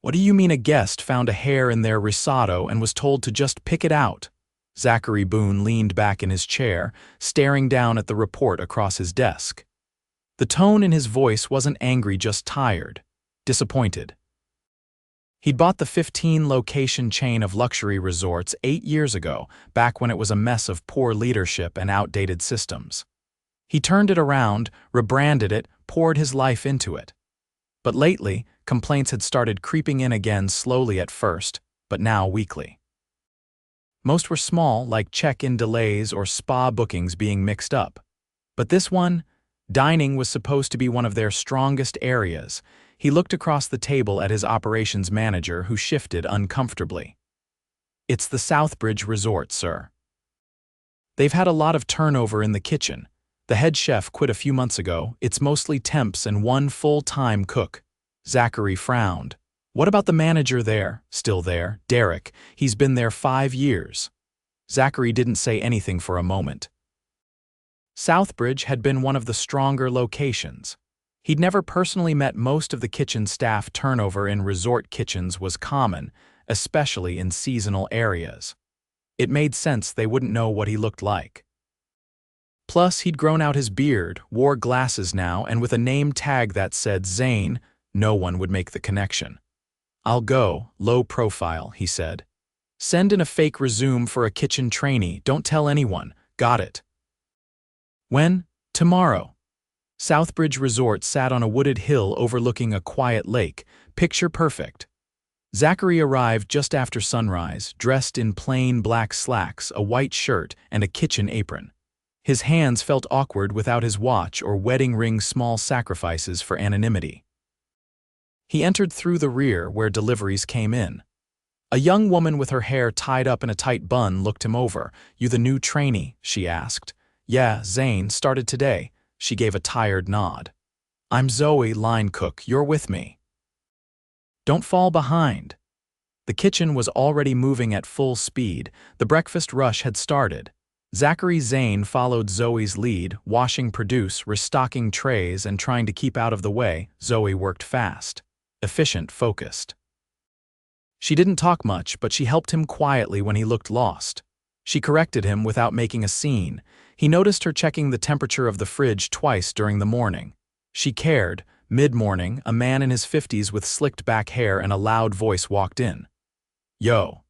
What do you mean a guest found a hair in their risotto and was told to just pick it out? Zachary Boone leaned back in his chair, staring down at the report across his desk. The tone in his voice wasn't angry, just tired, disappointed. He'd bought the 15-location chain of luxury resorts 8 years ago, back when it was a mess of poor leadership and outdated systems. He turned it around, rebranded it, poured his life into it. But lately, complaints had started creeping in again, slowly at first, but now weekly. Most were small, like check-in delays or spa bookings being mixed up. But this one, dining was supposed to be one of their strongest areas. He looked across the table at his operations manager, who shifted uncomfortably. "It's the Southbridge resort, sir. They've had a lot of turnover in the kitchen. The head chef quit a few months ago. It's mostly temps and one full-time cook." Zachary frowned. "What about the manager there?" "Still there, Derek. He's been there 5 years." Zachary didn't say anything for a moment. Southbridge had been one of the stronger locations. He'd never personally met most of the kitchen staff. Turnover in resort kitchens was common, especially in seasonal areas. It made sense they wouldn't know what he looked like. Plus, he'd grown out his beard, wore glasses now, and with a name tag that said Zane, no one would make the connection. "I'll go, low profile," he said. "Send in a fake resume for a kitchen trainee. Don't tell anyone. Got it?" "When?" "Tomorrow." Southbridge Resort sat on a wooded hill overlooking a quiet lake, picture perfect. Zachary arrived just after sunrise, dressed in plain black slacks, a white shirt, and a kitchen apron. His hands felt awkward without his watch or wedding ring, small sacrifices for anonymity. He entered through the rear, where deliveries came in. A young woman with her hair tied up in a tight bun looked him over. "You the new trainee?" she asked. "Yeah, Zane, started today." She gave a tired nod. "I'm Zoe, line cook. You're with me." "Don't fall behind." The kitchen was already moving at full speed. The breakfast rush had started. Zachary Zane followed Zoe's lead, washing produce, restocking trays, and trying to keep out of the way. Zoe worked fast, efficient, focused. She didn't talk much, but she helped him quietly when he looked lost. She corrected him without making a scene. He noticed her checking the temperature of the fridge twice during the morning. She cared. Mid-morning, a man in his 50s with slicked back hair and a loud voice walked in. "Yo.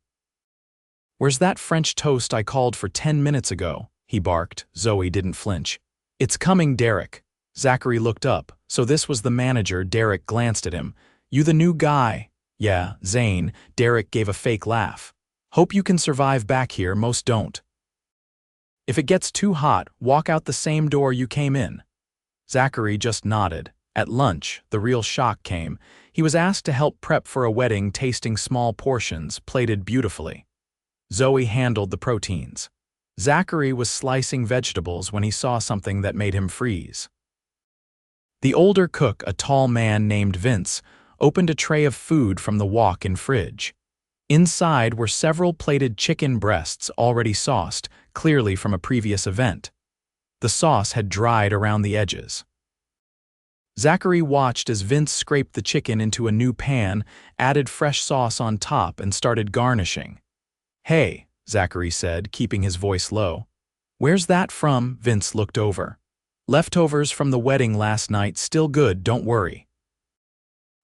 Where's that French toast I called for 10 minutes ago?" he barked. Zoe didn't flinch. "It's coming, Derek." Zachary looked up. So this was the manager. Derek glanced at him. "You the new guy?" "Yeah, Zane." Derek gave a fake laugh. "Hope you can survive back here. Most don't. If it gets too hot, walk out the same door you came in." Zachary just nodded. At lunch, the real shock came. He was asked to help prep for a wedding, tasting small portions, plated beautifully. Zoe handled the proteins. Zachary was slicing vegetables when he saw something that made him freeze. The older cook, a tall man named Vince, opened a tray of food from the walk-in fridge. Inside were several plated chicken breasts already sauced, clearly from a previous event. The sauce had dried around the edges. Zachary watched as Vince scraped the chicken into a new pan, added fresh sauce on top, and started garnishing. "Hey," Zachary said, keeping his voice low. "Where's that from?" Vince looked over. "Leftovers from the wedding last night, still good, don't worry."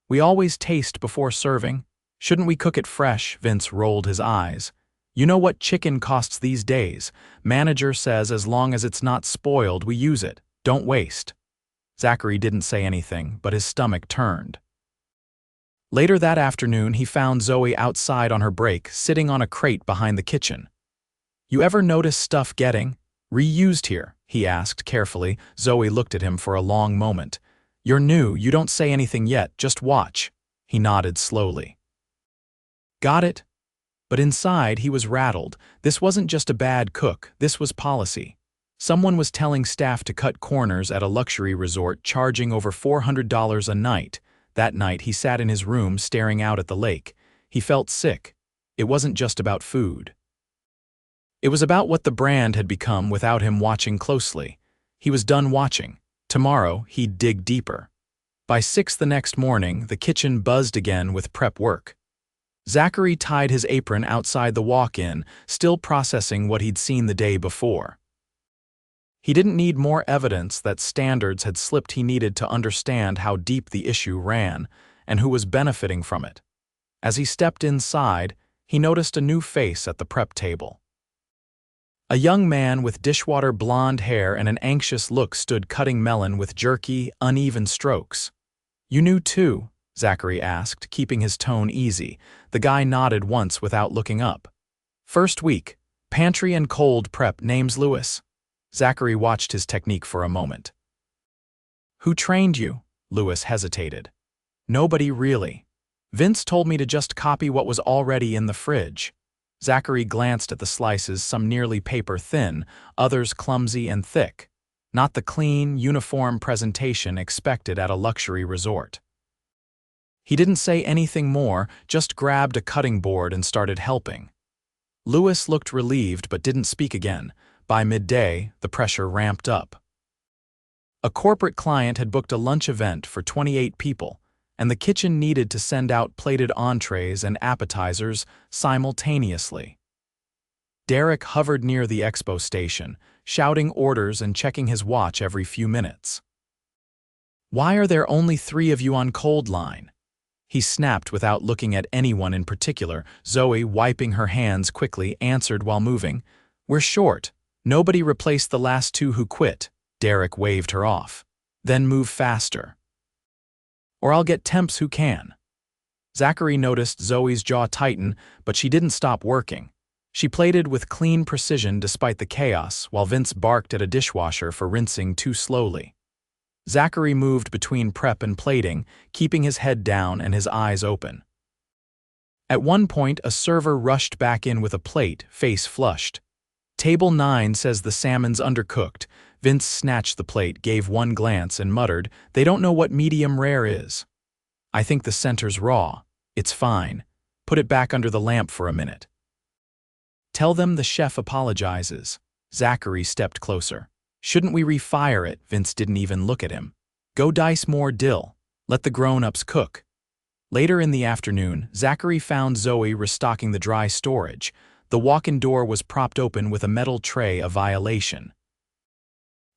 "We always taste before serving. Shouldn't we cook it fresh?" Vince rolled his eyes. "You know what chicken costs these days. Manager says as long as it's not spoiled, we use it. Don't waste." Zachary didn't say anything, but his stomach turned. Later that afternoon, he found Zoe outside on her break, sitting on a crate behind the kitchen. "You ever notice stuff getting reused here?" he asked carefully. Zoe looked at him for a long moment. "You're new, you don't say anything yet, just watch." He nodded slowly. "Got it?" But inside, he was rattled. This wasn't just a bad cook, this was policy. Someone was telling staff to cut corners at a luxury resort, charging over $400 a night. That night, he sat in his room staring out at the lake. He felt sick. It wasn't just about food. It was about what the brand had become without him watching closely. He was done watching. Tomorrow, he'd dig deeper. By 6 the next morning, the kitchen buzzed again with prep work. Zachary tied his apron outside the walk-in, still processing what he'd seen the day before. He didn't need more evidence that standards had slipped. He needed to understand how deep the issue ran and who was benefiting from it. As he stepped inside, he noticed a new face at the prep table. A young man with dishwater blonde hair and an anxious look stood cutting melon with jerky, uneven strokes. "You knew too?" Zachary asked, keeping his tone easy. The guy nodded once without looking up. "First week, pantry and cold prep, name's Lewis." Zachary watched his technique for a moment. "Who trained you?" Lewis hesitated. "Nobody really. Vince told me to just copy what was already in the fridge." Zachary glanced at the slices, some nearly paper thin, others clumsy and thick. Not the clean, uniform presentation expected at a luxury resort. He didn't say anything more, just grabbed a cutting board and started helping. Lewis looked relieved but didn't speak again. By midday, the pressure ramped up. A corporate client had booked a lunch event for 28 people, and the kitchen needed to send out plated entrees and appetizers simultaneously. Derek hovered near the expo station, shouting orders and checking his watch every few minutes. "Why are there only 3 of you on cold line?" He snapped without looking at anyone in particular. Zoe, wiping her hands quickly, answered while moving. "We're short. Nobody replaced the last 2 who quit." Derek waved her off. "Then move faster. Or I'll get temps who can." Zachary noticed Zoe's jaw tighten, but she didn't stop working. She plated with clean precision despite the chaos, while Vince barked at a dishwasher for rinsing too slowly. Zachary moved between prep and plating, keeping his head down and his eyes open. At one point, a server rushed back in with a plate, face flushed. "Table 9 says the salmon's undercooked." Vince snatched the plate, gave one glance, and muttered, "They don't know what medium rare is." "I think the center's raw. It's fine. Put it back under the lamp for a minute." "Tell them the chef apologizes." Zachary stepped closer. "Shouldn't we refire it?" Vince didn't even look at him. "Go dice more dill. Let the grown-ups cook." Later in the afternoon, Zachary found Zoe restocking the dry storage. The walk-in door was propped open with a metal tray, a violation.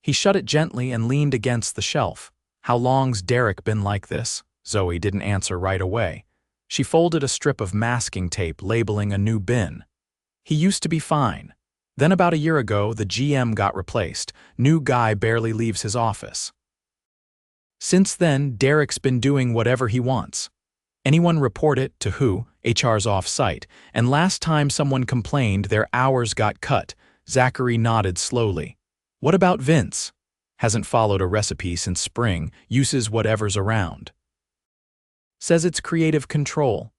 He shut it gently and leaned against the shelf. "How long's Derek been like this?" Zoe didn't answer right away. She folded a strip of masking tape labeling a new bin. "He used to be fine. Then about a year ago, the GM got replaced. New guy barely leaves his office. Since then, Derek's been doing whatever he wants. Anyone report it to who? HR's off-site. And last time someone complained, their hours got cut." Zachary nodded slowly. "What about Vince?" "Hasn't followed a recipe since spring, uses whatever's around. Says it's creative control."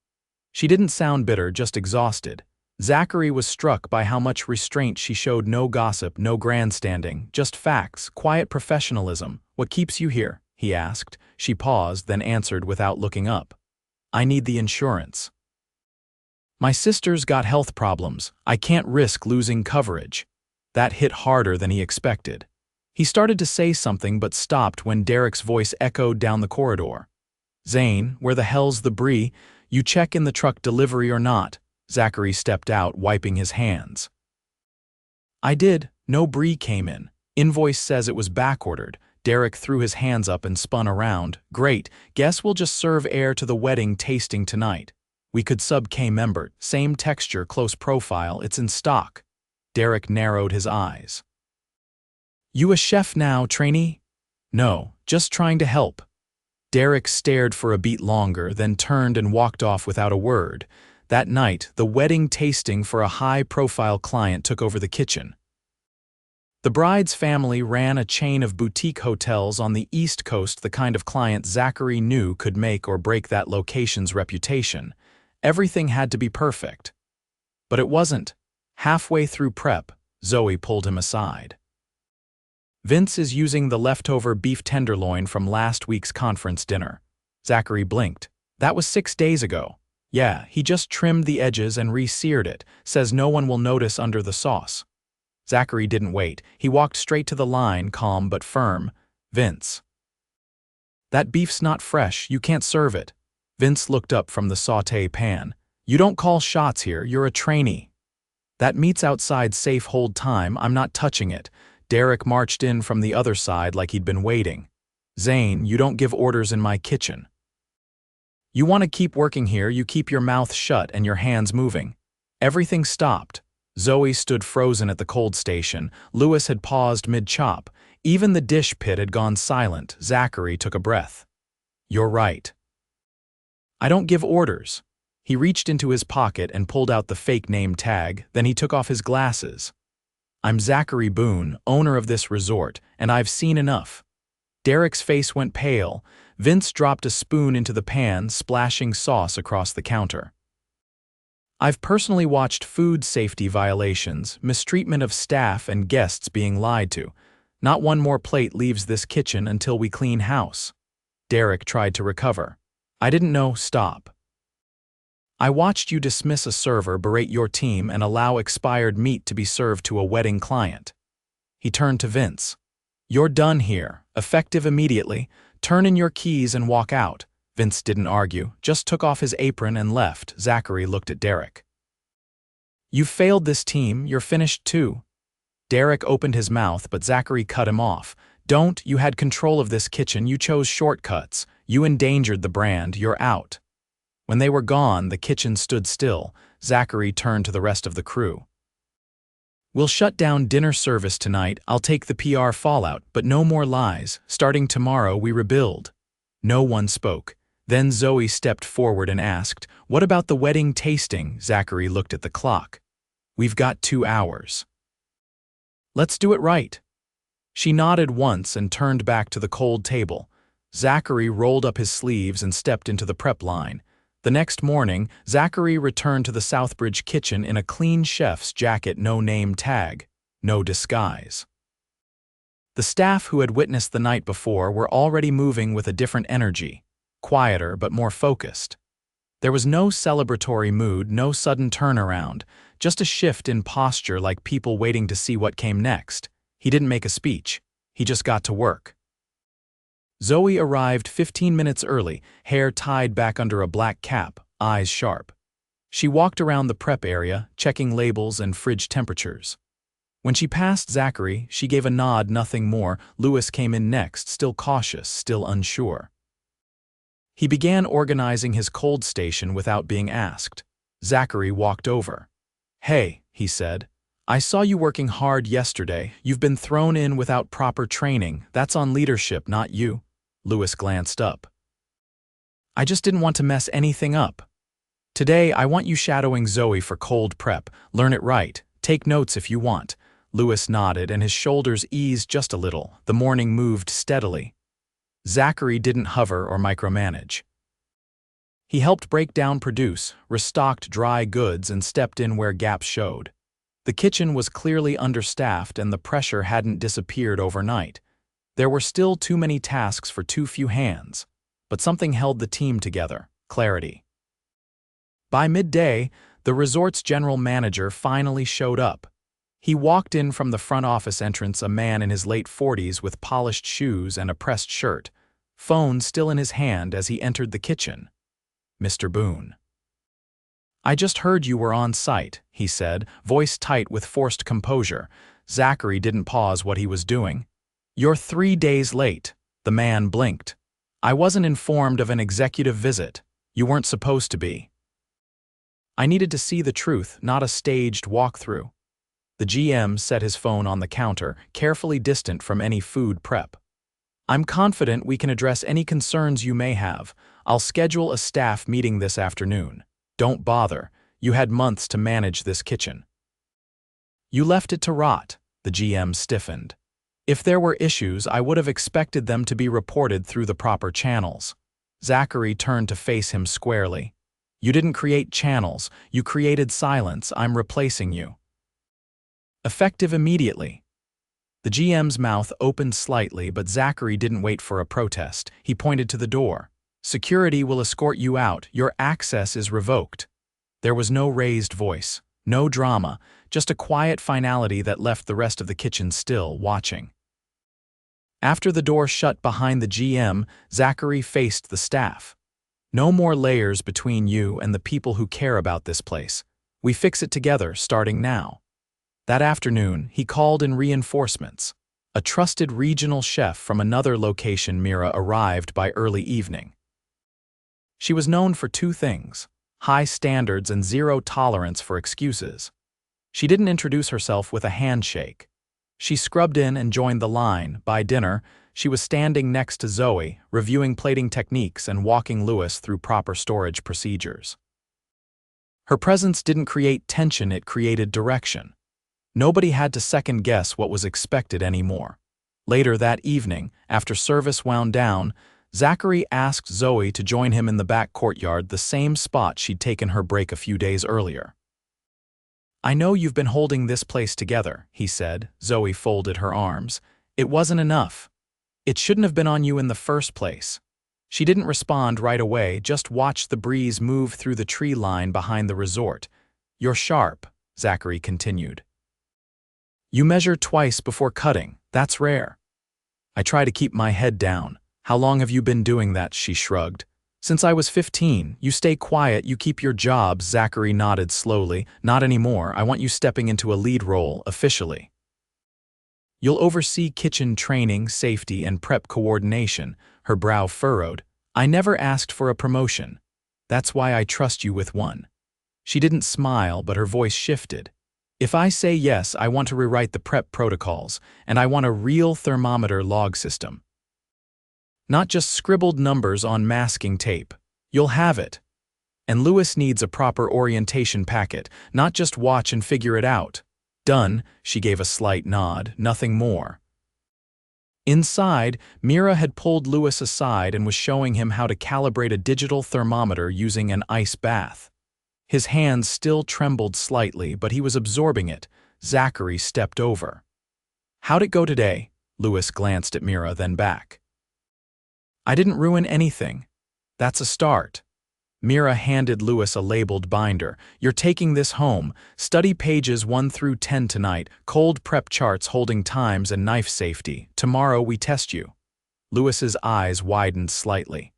She didn't sound bitter, just exhausted. Zachary was struck by how much restraint she showed. No gossip, no grandstanding, just facts, quiet professionalism. "What keeps you here?" he asked. She paused, then answered without looking up. "I need the insurance. My sister's got health problems. I can't risk losing coverage." That hit harder than he expected. He started to say something but stopped when Derek's voice echoed down the corridor. "Zane, where the hell's the brie? You check in the truck delivery or not?" Zachary stepped out, wiping his hands. "I did. No brie came in. Invoice says it was backordered." Derek threw his hands up and spun around. "Great. Guess we'll just serve air to the wedding tasting tonight. We could sub K-member. Same texture, close profile. It's in stock." Derek narrowed his eyes. "You a chef now, trainee?" "No, just trying to help." Derek stared for a beat longer, then turned and walked off without a word. That night, the wedding tasting for a high-profile client took over the kitchen. The bride's family ran a chain of boutique hotels on the East Coast, the kind of client Zachary knew could make or break that location's reputation. Everything had to be perfect. But it wasn't. Halfway through prep, Zoe pulled him aside. "Vince is using the leftover beef tenderloin from last week's conference dinner." Zachary blinked. "That was 6 days ago." "Yeah, he just trimmed the edges and re-seared it. Says no one will notice under the sauce." Zachary didn't wait. He walked straight to the line, calm but firm. "Vince, That beef's not fresh, you can't serve it. Vince looked up from the sauté pan. You don't call shots here, you're a trainee. That meat's outside safe hold time, I'm not touching it. Derek marched in from the other side like he'd been waiting. Zane, you don't give orders in my kitchen. You want to keep working here, you keep your mouth shut and your hands moving. Everything stopped. Zoe stood frozen at the cold station. Lewis had paused mid-chop. Even the dish pit had gone silent. Zachary took a breath. You're right. I don't give orders. He reached into his pocket and pulled out the fake name tag, then he took off his glasses. I'm Zachary Boone, owner of this resort, and I've seen enough. Derek's face went pale. Vince dropped a spoon into the pan, splashing sauce across the counter. I've personally watched food safety violations, mistreatment of staff and guests being lied to. Not one more plate leaves this kitchen until we clean house. Derek tried to recover. I didn't know, stop. I watched you dismiss a server, berate your team, and allow expired meat to be served to a wedding client. He turned to Vince. You're done here, effective immediately. Turn in your keys and walk out. Vince didn't argue, just took off his apron and left. Zachary looked at Derek. You've failed this team, you're finished too. Derek opened his mouth, but Zachary cut him off. Don't, you had control of this kitchen, you chose shortcuts. You endangered the brand, you're out. When they were gone, the kitchen stood still. Zachary turned to the rest of the crew. We'll shut down dinner service tonight, I'll take the PR fallout, but no more lies. Starting tomorrow, we rebuild. No one spoke. Then Zoe stepped forward and asked, what about the wedding tasting? Zachary looked at the clock. We've got 2 hours. Let's do it right. She nodded once and turned back to the cold table. Zachary rolled up his sleeves and stepped into the prep line. The next morning, Zachary returned to the Southbridge kitchen in a clean chef's jacket, no name tag, no disguise. The staff who had witnessed the night before were already moving with a different energy, quieter but more focused. There was no celebratory mood, no sudden turnaround, just a shift in posture like people waiting to see what came next. He didn't make a speech. He just got to work. Zoe arrived 15 minutes early, hair tied back under a black cap, eyes sharp. She walked around the prep area, checking labels and fridge temperatures. When she passed Zachary, she gave a nod, nothing more. Lewis came in next, still cautious, still unsure. He began organizing his cold station without being asked. Zachary walked over. Hey, he said. I saw you working hard yesterday. You've been thrown in without proper training. That's on leadership, not you. Lewis glanced up. I just didn't want to mess anything up. Today, I want you shadowing Zoe for cold prep. Learn it right. Take notes if you want. Lewis nodded and his shoulders eased just a little. The morning moved steadily. Zachary didn't hover or micromanage. He helped break down produce, restocked dry goods, and stepped in where gaps showed. The kitchen was clearly understaffed and the pressure hadn't disappeared overnight. There were still too many tasks for too few hands, but something held the team together: clarity. By midday, the resort's general manager finally showed up. He walked in from the front office entrance, a man in his late 40s with polished shoes and a pressed shirt, phone still in his hand as he entered the kitchen. Mr. Boone. I just heard you were on site, he said, voice tight with forced composure. Zachary didn't pause what he was doing. You're 3 days late. The man blinked. I wasn't informed of an executive visit. You weren't supposed to be. I needed to see the truth, not a staged walkthrough. The GM set his phone on the counter, carefully distant from any food prep. I'm confident we can address any concerns you may have. I'll schedule a staff meeting this afternoon. Don't bother. You had months to manage this kitchen. You left it to rot. The GM stiffened. If there were issues, I would have expected them to be reported through the proper channels. Zachary turned to face him squarely. You didn't create channels. You created silence. I'm replacing you. Effective immediately. The GM's mouth opened slightly, but Zachary didn't wait for a protest. He pointed to the door. Security will escort you out. Your access is revoked. There was no raised voice, no drama, just a quiet finality that left the rest of the kitchen still, watching. After the door shut behind the GM, Zachary faced the staff. No more layers between you and the people who care about this place. We fix it together, starting now. That afternoon, he called in reinforcements. A trusted regional chef from another location Mira arrived by early evening. She was known for two things: high standards and zero tolerance for excuses. She didn't introduce herself with a handshake. She scrubbed in and joined the line. By dinner, she was standing next to Zoe, reviewing plating techniques and walking Louis through proper storage procedures. Her presence didn't create tension, it created direction. Nobody had to second-guess what was expected anymore. Later that evening, after service wound down, Zachary asked Zoe to join him in the back courtyard, the same spot she'd taken her break a few days earlier. "I know you've been holding this place together," he said. Zoe folded her arms. "It wasn't enough. It shouldn't have been on you in the first place." She didn't respond right away, just watched the breeze move through the tree line behind the resort. "You're sharp," Zachary continued. "You measure twice before cutting. That's rare." "I try to keep my head down." "How long have you been doing that?" she shrugged. "Since I was 15. You stay quiet, you keep your job." Zachary nodded slowly. "Not anymore. I want you stepping into a lead role, officially. You'll oversee kitchen training, safety, and prep coordination." Her brow furrowed. "I never asked for a promotion. That's why I trust you with one." She didn't smile, but her voice shifted. "If I say yes, I want to rewrite the prep protocols, and I want a real thermometer log system. Not just scribbled numbers on masking tape. You'll have it. And Louis needs a proper orientation packet, not just watch and figure it out." "Done," she gave a slight nod, "nothing more." Inside, Mira had pulled Louis aside and was showing him how to calibrate a digital thermometer using an ice bath. His hands still trembled slightly, but he was absorbing it. Zachary stepped over. "How'd it go today?" Louis glanced at Mira, then back. "I didn't ruin anything." "That's a start." Mira handed Louis a labeled binder. "You're taking this home. Study pages 1 through 10 tonight, cold prep charts holding times and knife safety. Tomorrow we test you." Louis's eyes widened slightly.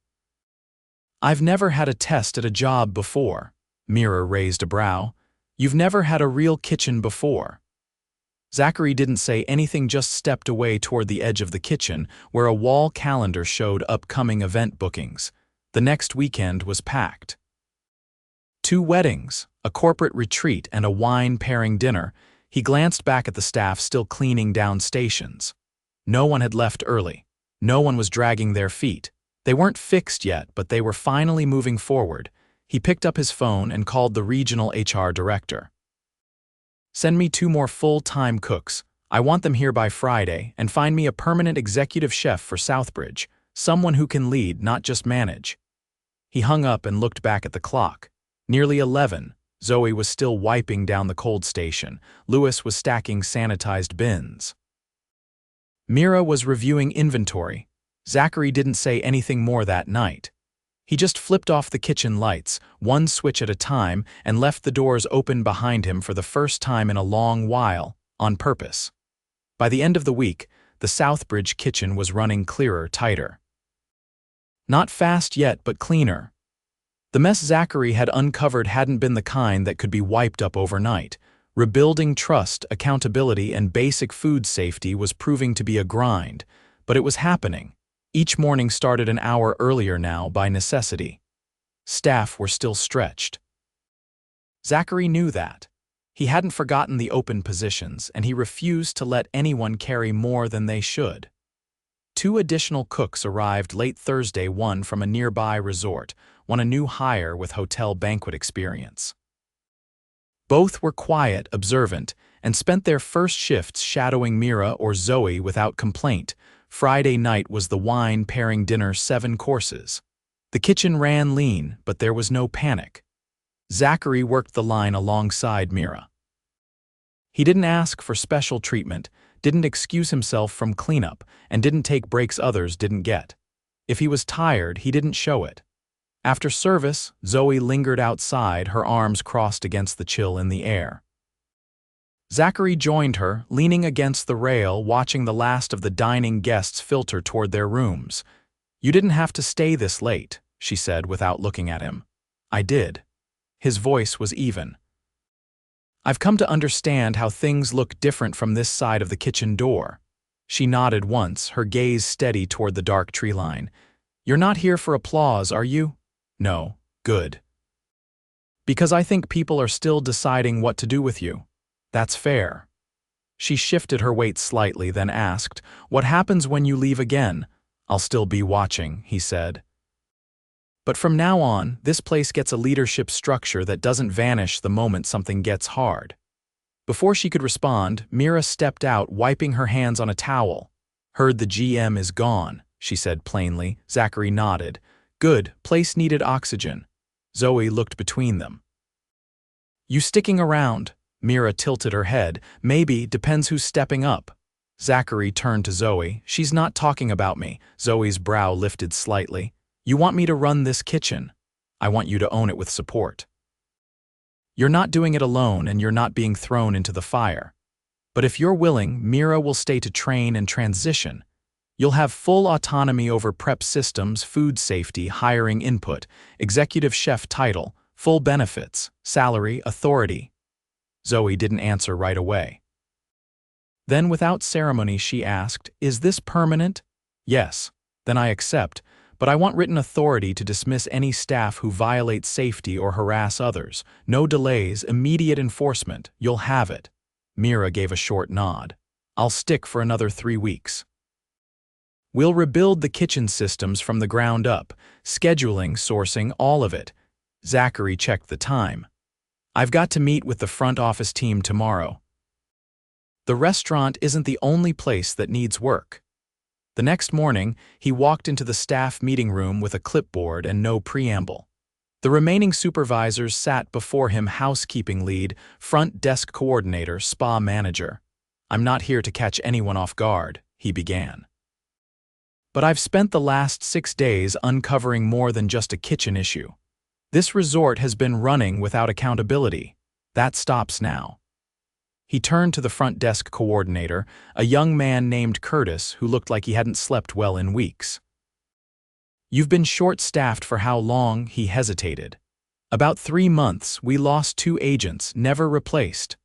"I've never had a test at a job before." Mira raised a brow. "You've never had a real kitchen before." Zachary didn't say anything, just stepped away toward the edge of the kitchen, where a wall calendar showed upcoming event bookings. The next weekend was packed. 2 weddings, a corporate retreat, and a wine-pairing dinner. He glanced back at the staff still cleaning down stations. No one had left early. No one was dragging their feet. They weren't fixed yet, but they were finally moving forward. He picked up his phone and called the regional HR director. "Send me 2 more full-time cooks. I want them here by Friday, and find me a permanent executive chef for Southbridge, someone who can lead, not just manage." He hung up and looked back at the clock. Nearly 11. Zoe was still wiping down the cold station. Louis was stacking sanitized bins. Mira was reviewing inventory. Zachary didn't say anything more that night. He just flipped off the kitchen lights, one switch at a time, and left the doors open behind him for the first time in a long while, on purpose. By the end of the week, the Southbridge kitchen was running clearer, tighter. Not fast yet, but cleaner. The mess Zachary had uncovered hadn't been the kind that could be wiped up overnight. Rebuilding trust, accountability, and basic food safety was proving to be a grind, but it was happening. Each morning started an hour earlier now by necessity. Staff were still stretched. Zachary knew that. He hadn't forgotten the open positions, and he refused to let anyone carry more than they should. 2 additional cooks arrived late Thursday, one from a nearby resort, one a new hire with hotel banquet experience. Both were quiet, observant, and spent their first shifts shadowing Mira or Zoe without complaint. Friday night was the wine-pairing dinner, 7 courses. The kitchen ran lean, but there was no panic. Zachary worked the line alongside Mira. He didn't ask for special treatment, didn't excuse himself from cleanup, and didn't take breaks others didn't get. If he was tired, he didn't show it. After service, Zoe lingered outside, her arms crossed against the chill in the air. Zachary joined her, leaning against the rail, watching the last of the dining guests filter toward their rooms. "You didn't have to stay this late," she said without looking at him. "I did." His voice was even. "I've come to understand how things look different from this side of the kitchen door." She nodded once, her gaze steady toward the dark tree line. "You're not here for applause, are you?" "No." "Good. Because I think people are still deciding what to do with you." "That's fair." She shifted her weight slightly, then asked, "What happens when you leave again?" "I'll still be watching," he said. "But from now on, this place gets a leadership structure that doesn't vanish the moment something gets hard." Before she could respond, Mira stepped out, wiping her hands on a towel. "Heard the GM is gone," she said plainly. Zachary nodded. "Good, place needed oxygen." Zoe looked between them. "You sticking around?" Mira tilted her head. "Maybe, depends who's stepping up." Zachary turned to Zoe. "She's not talking about me." Zoe's brow lifted slightly. "You want me to run this kitchen? I want you to own it with support. You're not doing it alone, and you're not being thrown into the fire. But if you're willing, Mira will stay to train and transition. You'll have full autonomy over prep systems, food safety, hiring input, executive chef title, full benefits, salary, authority." Zoe didn't answer right away. Then without ceremony she asked, "Is this permanent?" "Yes." "Then I accept, but I want written authority to dismiss any staff who violate safety or harass others. No delays, immediate enforcement. You'll have it." Mira gave a short nod. "I'll stick for another 3 weeks. We'll rebuild the kitchen systems from the ground up, scheduling, sourcing, all of it." Zachary checked the time. "I've got to meet with the front office team tomorrow." The restaurant isn't the only place that needs work. The next morning, he walked into the staff meeting room with a clipboard and no preamble. The remaining supervisors sat before him: housekeeping lead, front desk coordinator, spa manager. "I'm not here to catch anyone off guard," he began. "But I've spent the last 6 days uncovering more than just a kitchen issue. This resort has been running without accountability. That stops now." He turned to the front desk coordinator, a young man named Curtis who looked like he hadn't slept well in weeks. "You've been short-staffed for how long?" He hesitated. "About 3 months. We lost 2 agents, never replaced."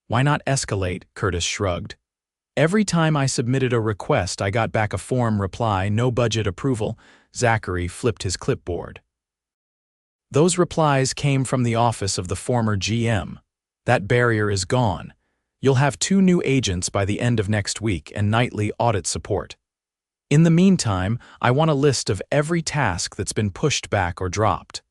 "Why not escalate?" Curtis shrugged. "Every time I submitted a request, I got back a form reply, no budget approval." Zachary flipped his clipboard. "Those replies came from the office of the former GM. That barrier is gone. You'll have 2 new agents by the end of next week and nightly audit support. In the meantime, I want a list of every task that's been pushed back or dropped.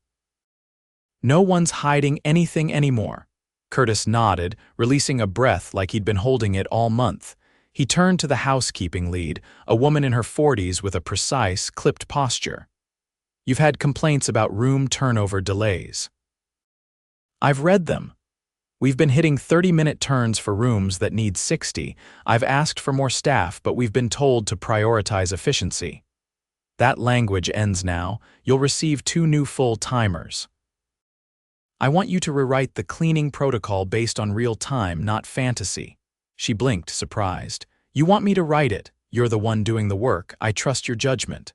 No one's hiding anything anymore." Curtis nodded, releasing a breath like he'd been holding it all month. He turned to the housekeeping lead, a woman in her 40s with a precise, clipped posture. "You've had complaints about room turnover delays." "I've read them. We've been hitting 30-minute turns for rooms that need 60. I've asked for more staff, but we've been told to prioritize efficiency." "That language ends now. You'll receive 2 new full-timers. I want you to rewrite the cleaning protocol based on real time, not fantasy." She blinked, surprised. "You want me to write it? You're the one doing the work. I trust your judgment."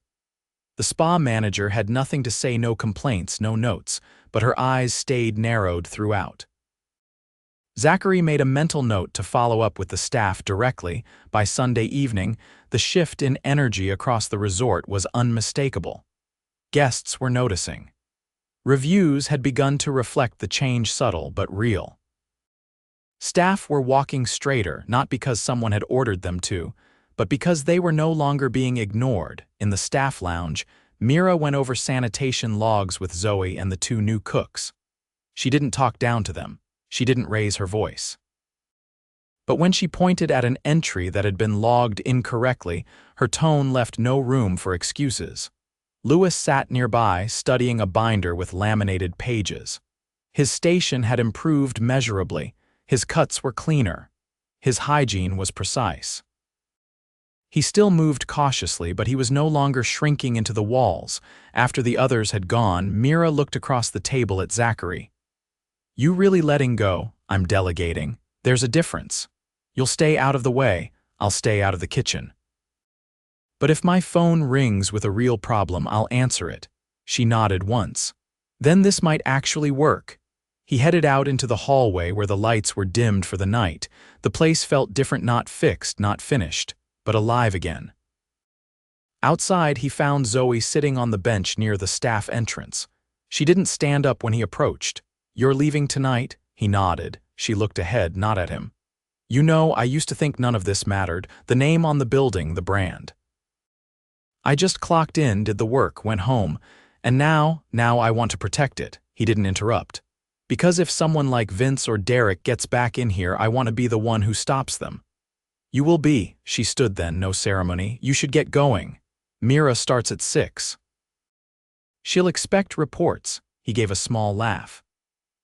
The spa manager had nothing to say, no complaints, no notes, but her eyes stayed narrowed throughout. Zachary made a mental note to follow up with the staff directly. By Sunday evening, the shift in energy across the resort was unmistakable. Guests were noticing. Reviews had begun to reflect the change, subtle but real. Staff were walking straighter, not because someone had ordered them to, but because they were no longer being ignored. In the staff lounge, Mira went over sanitation logs with Zoe and the 2 new cooks. She didn't talk down to them. She didn't raise her voice. But when she pointed at an entry that had been logged incorrectly, her tone left no room for excuses. Lewis sat nearby, studying a binder with laminated pages. His station had improved measurably. His cuts were cleaner. His hygiene was precise. He still moved cautiously, but he was no longer shrinking into the walls. After the others had gone, Mira looked across the table at Zachary. "You really letting go?" "I'm delegating." There's a difference. You'll stay out of the way, I'll stay out of the kitchen. But if my phone rings with a real problem, I'll answer it. She nodded once. Then this might actually work. He headed out into the hallway where the lights were dimmed for the night. The place felt different, not fixed, not finished, but alive again. Outside, he found Zoe sitting on the bench near the staff entrance. She didn't stand up when he approached. "You're leaving tonight?" He nodded. She looked ahead, not at him. "You know, I used to think none of this mattered. The name on the building, the brand. I just clocked in, did the work, went home, and now I want to protect it." He didn't interrupt. "Because if someone like Vince or Derek gets back in here, I want to be the one who stops them." "You will be." She stood then, no ceremony. "You should get going. Mira starts at 6. She'll expect reports." He gave a small laugh.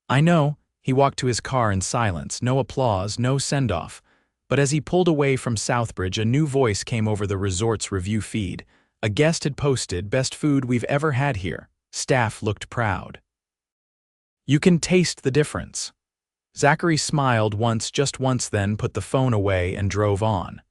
"I know." He walked to his car in silence, no applause, no send-off. But as he pulled away from Southbridge, a new voice came over the resort's review feed. A guest had posted, "Best food we've ever had here." Staff looked proud. "You can taste the difference." Zachary smiled once, just once, then put the phone away and drove on.